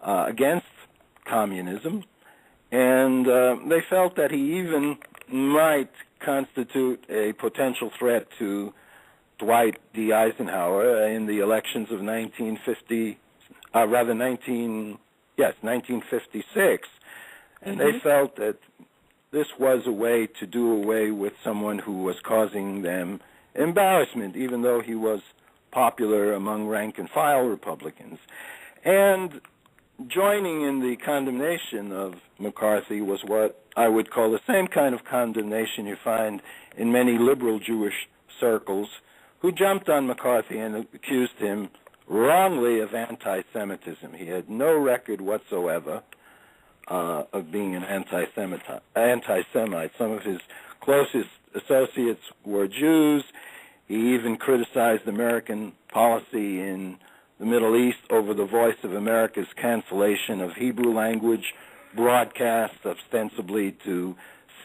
against communism, and they felt that he even might constitute a potential threat to Dwight D. Eisenhower in the elections of 1956, and they felt that this was a way to do away with someone who was causing them embarrassment, even though he was popular among rank-and-file Republicans. And joining in the condemnation of McCarthy was what I would call the same kind of condemnation you find in many liberal Jewish circles, who jumped on McCarthy and accused him wrongly of anti-Semitism. He had no record whatsoever of being an anti-Semite. Some of his closest associates were Jews. He even criticized American policy in the Middle East over the Voice of America's cancellation of Hebrew language broadcasts, ostensibly to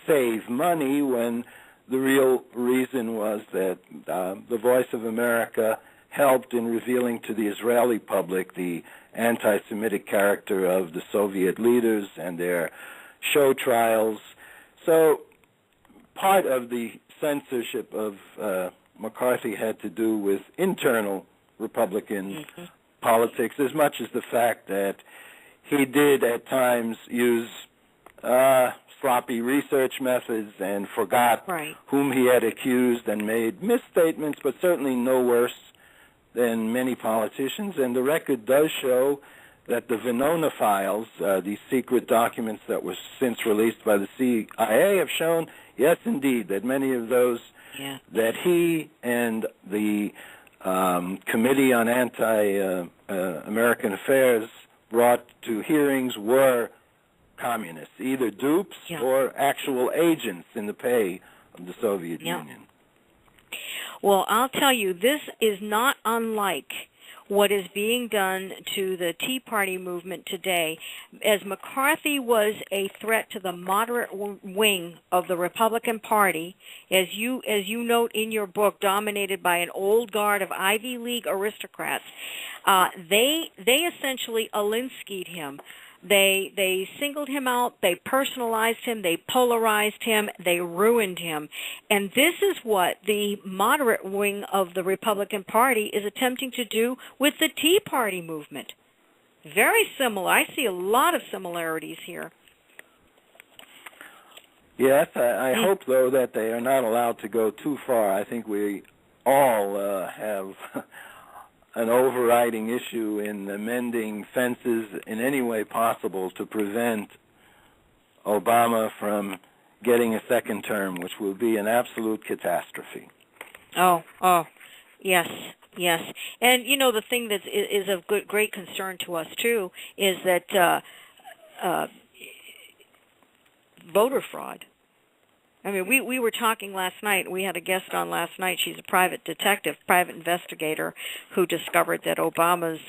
save money, when the real reason was that the Voice of America helped in revealing to the Israeli public the anti-Semitic character of the Soviet leaders and their show trials. So part of the censorship of McCarthy had to do with internal Republican politics, as much as the fact that he did at times use sloppy research methods and forgot whom he had accused and made misstatements, but certainly no worse than many politicians. And the record does show that the Venona files, these secret documents that were since released by the CIA, have shown, yes, indeed, that many of those that he and the Committee on Anti-American Affairs brought to hearings were communists, either dupes or actual agents in the pay of the Soviet Union. Well, I'll tell you, this is not unlike what is being done to the Tea Party movement today. As McCarthy was a threat to the moderate wing of the Republican Party, as you note in your book, dominated by an old guard of Ivy League aristocrats, they essentially Alinsky'd him. They singled him out, they personalized him, they polarized him, they ruined him. And this is what the moderate wing of the Republican Party is attempting to do with the Tea Party movement. Very similar. I see a lot of similarities here. Yes, I hope, though, that they are not allowed to go too far. I think we all have an overriding issue in amending fences in any way possible to prevent Obama from getting a second term, which will be an absolute catastrophe. Oh, yes. And, you know, the thing that is of great concern to us, too, is that voter fraud. I mean, we were talking last night. We had a guest on last night. She's a private detective, private investigator, who discovered that Obama's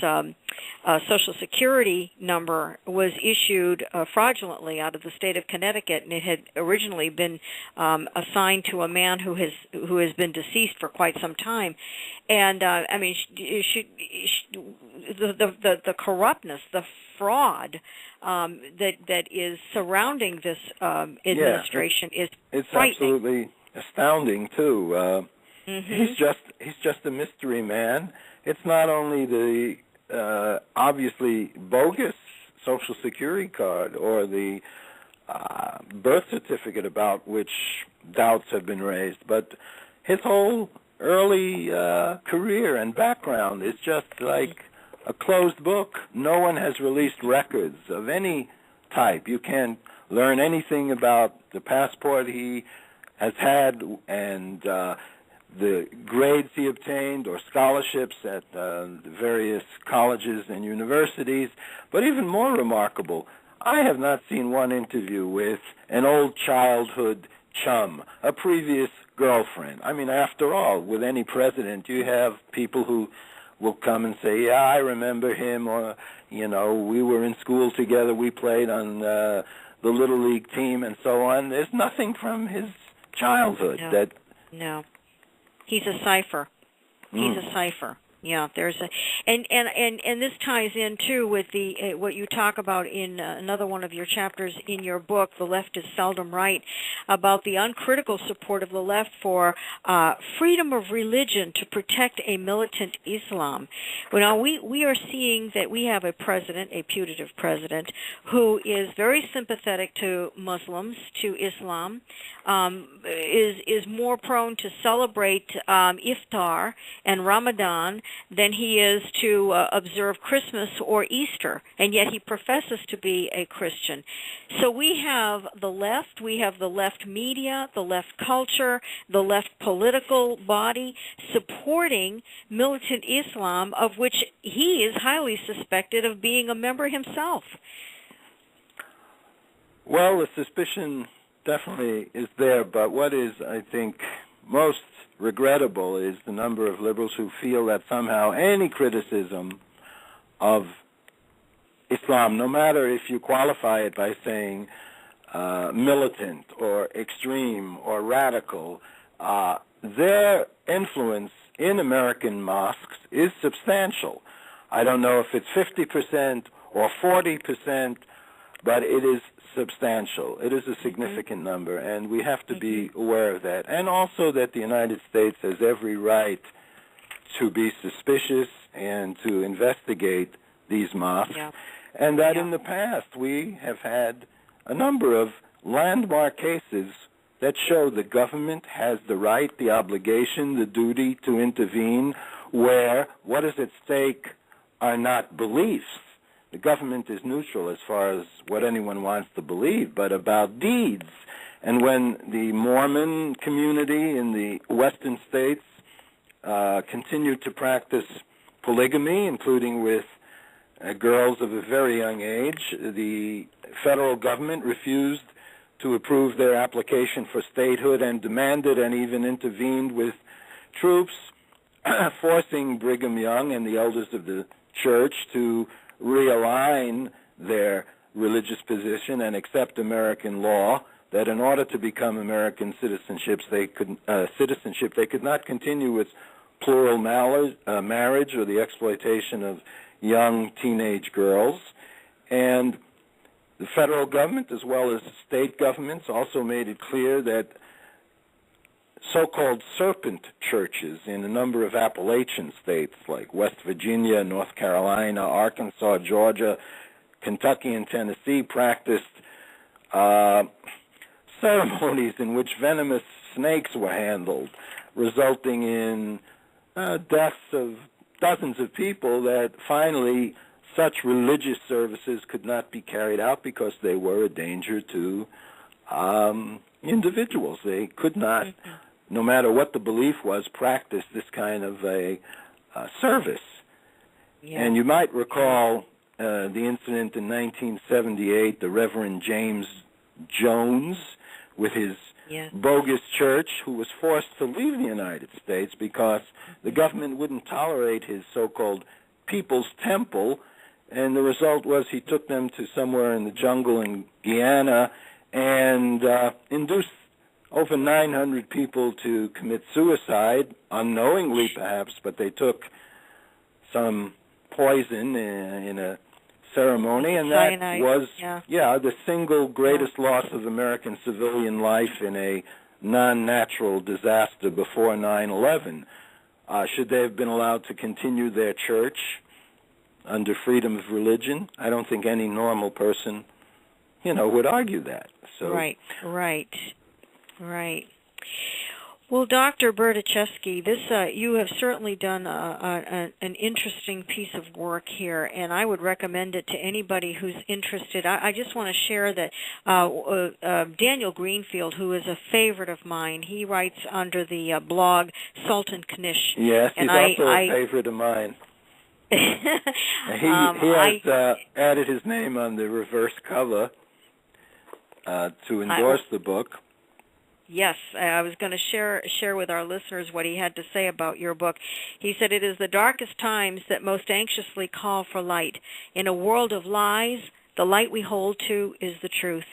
Social Security number was issued fraudulently out of the state of Connecticut, and it had originally been assigned to a man who has been deceased for quite some time. And I mean, the corruptness, the fraud that is surrounding this administration is it's frightening. Absolutely astounding too. He's just a mystery man. It's not only the obviously bogus Social Security card or the birth certificate about which doubts have been raised, but his whole early career and background is just like a closed book. No one has released records of any type. You can't learn anything about the passport he has had and the grades he obtained or scholarships at various colleges and universities. But even more remarkable, I have not seen one interview with an old childhood chum, a previous girlfriend. I mean, after all, with any president, you have people who will come and say, yeah, I remember him, or, you know, we were in school together, we played on the Little League team, and so on. There's nothing from his childhood. No. He's a cipher. He's a cipher. Yeah, there's a, and this ties in too with the what you talk about in another one of your chapters in your book, The Left is Seldom Right, about the uncritical support of the left for freedom of religion to protect a militant Islam. Well, now we are seeing that we have a president, a putative president, who is very sympathetic to Muslims, to Islam, is more prone to celebrate iftar and Ramadan than he is to observe Christmas or Easter, and yet he professes to be a Christian. So we have the left media, the left culture, the left political body supporting militant Islam, of which he is highly suspected of being a member himself. Well, the suspicion definitely is there, but what is, I think, most regrettable is the number of liberals who feel that somehow any criticism of Islam, no matter if you qualify it by saying militant or extreme or radical, their influence in American mosques is substantial. I don't know if it's 50% or 40%, but it is substantial. It is a significant number, and we have to be aware of that. And also that the United States has every right to be suspicious and to investigate these mosques, and that in the past we have had a number of landmark cases that show the government has the right, the obligation, the duty to intervene where what is at stake are not beliefs. The government is neutral as far as what anyone wants to believe, but about deeds. And when the Mormon community in the western states continued to practice polygamy, including with girls of a very young age, the federal government refused to approve their application for statehood and demanded and even intervened with troops, forcing Brigham Young and the elders of the church to realign their religious position and accept American law, that in order to become American citizens, they could not continue with plural marriage or the exploitation of young teenage girls. And the federal government, as well as state governments, also made it clear that so-called serpent churches in a number of Appalachian states like West Virginia, North Carolina, Arkansas, Georgia, Kentucky, and Tennessee practiced ceremonies in which venomous snakes were handled, resulting in deaths of dozens of people, that finally such religious services could not be carried out because they were a danger to individuals. They could not, no matter what the belief was, practice this kind of a service. Yeah. And you might recall the incident in 1978, the Reverend James Jones with his bogus church, who was forced to leave the United States because the government wouldn't tolerate his so-called People's Temple, and the result was he took them to somewhere in the jungle in Guyana and induced over 900 people to commit suicide, unknowingly perhaps, but they took some poison in a ceremony, and that was the single greatest loss of American civilian life in a non-natural disaster before 9/11. Should they have been allowed to continue their church under freedom of religion? I don't think any normal person, would argue that. So Right. Well, Dr. Berdichevsky, you have certainly done an interesting piece of work here, and I would recommend it to anybody who's interested. I just want to share that Daniel Greenfield, who is a favorite of mine, he writes under the blog Sultan Knish. Yes, he's also a favorite of mine. He has added his name on the reverse cover to endorse the book. Yes, I was going to share with our listeners what he had to say about your book. He said, "It is the darkest times that most anxiously call for light. In a world of lies, the light we hold to is the truth.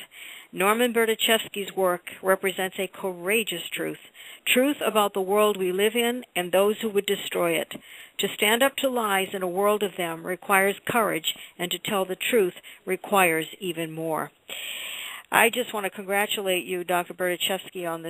Norman Berdichevsky's work represents a courageous truth about the world we live in and those who would destroy it. To stand up to lies in a world of them requires courage, and to tell the truth requires even more. I just want to congratulate you, Dr. Berdichevsky, on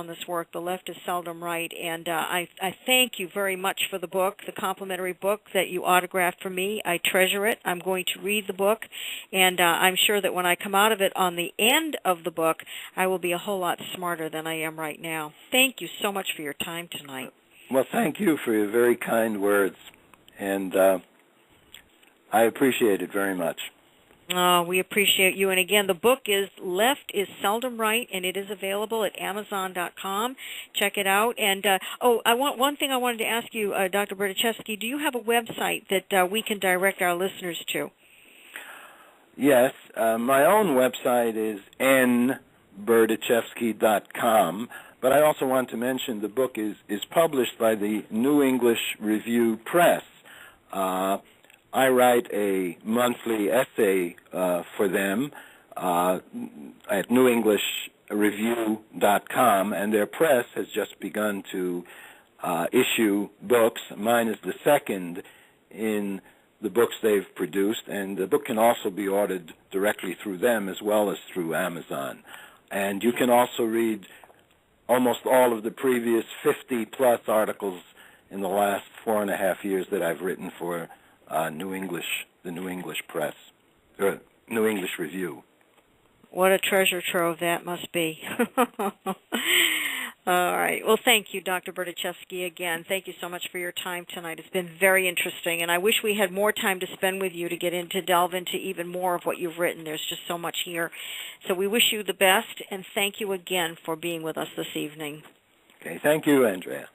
this work. The Left is Seldom Right, and I thank you very much for the book, the complimentary book that you autographed for me. I treasure it. I'm going to read the book, and I'm sure that when I come out of it on the end of the book, I will be a whole lot smarter than I am right now. Thank you so much for your time tonight. Well, thank you for your very kind words, and I appreciate it very much. Oh, we appreciate you. And again, the book is Left is Seldom Right, and it is available at Amazon.com. Check it out. And one thing I wanted to ask you, Dr. Berdichevsky, do you have a website that we can direct our listeners to? Yes, my own website is nberdichevsky.com, but I also want to mention the book is published by the New English Review Press. I write a monthly essay for them at newenglishReview.com, and their press has just begun to issue books. Mine is the second in the books they've produced, and the book can also be ordered directly through them as well as through Amazon. And you can also read almost all of the previous 50-plus articles in the last 4.5 years that I've written for the New English Press, or New English Review. What a treasure trove that must be. All right. Well, thank you, Dr. Berdichevsky, again. Thank you so much for your time tonight. It's been very interesting, and I wish we had more time to spend with you to delve into even more of what you've written. There's just so much here. So we wish you the best, and thank you again for being with us this evening. Okay. Thank you, Andrea.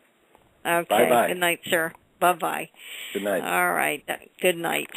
Okay. Bye-bye. Good night, sir. Bye-bye. Good night. All right. Good night.